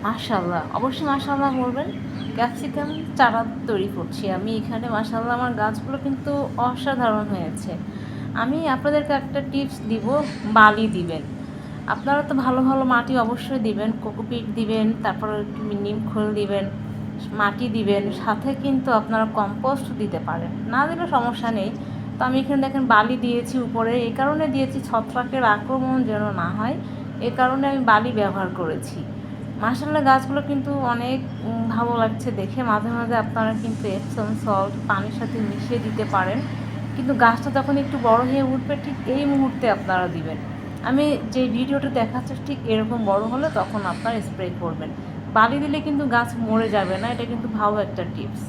মাশাআল্লাহ, অবশ্যই মাশাআল্লাহ বলবেন। ক্যাপসিকাম চারা তৈরি করছি আমি এখানে। মাশাআল্লাহ আমার গাছগুলো কিন্তু অসাধারণ হয়েছে। আমি আপনাদেরকে একটা টিপস দিব, বালি দিবেন। আপনারা তো ভালো ভালো মাটি অবশ্যই দিবেন, কোকোপিট দিবেন, তারপর একটু নিম খোল দিবেন, মাটি দিবেন, সাথে কিন্তু আপনারা কম্পোস্ট দিতে পারেন, না দিলে সমস্যা নেই। তো আমি এখানে দেখেন বালি দিয়েছি উপরে, এই কারণে দিয়েছি ছত্রাকের আক্রমণ যেন না হয়, এ কারণে আমি বালি ব্যবহার করেছি। মাশাআল্লাহ গাছগুলো কিন্তু অনেক ভালো লাগছে দেখে। মাঝে মাঝে আপনারা কিন্তু এপসম সল্ট পানির সাথে মিশিয়ে দিতে পারেন, কিন্তু গাছটা যখন একটু বড় হয়ে উঠবে ঠিক এই মুহূর্তে আপনারা দিবেন। আমি যে ভিডিওটা দেখাচ্ছি ঠিক এরকম বড় হলে তখন আপনারা স্প্রে করবেন। বালি দিলে কিন্তু গাছ মরে যাবে না, এটা কিন্তু ভালো একটা টিপস।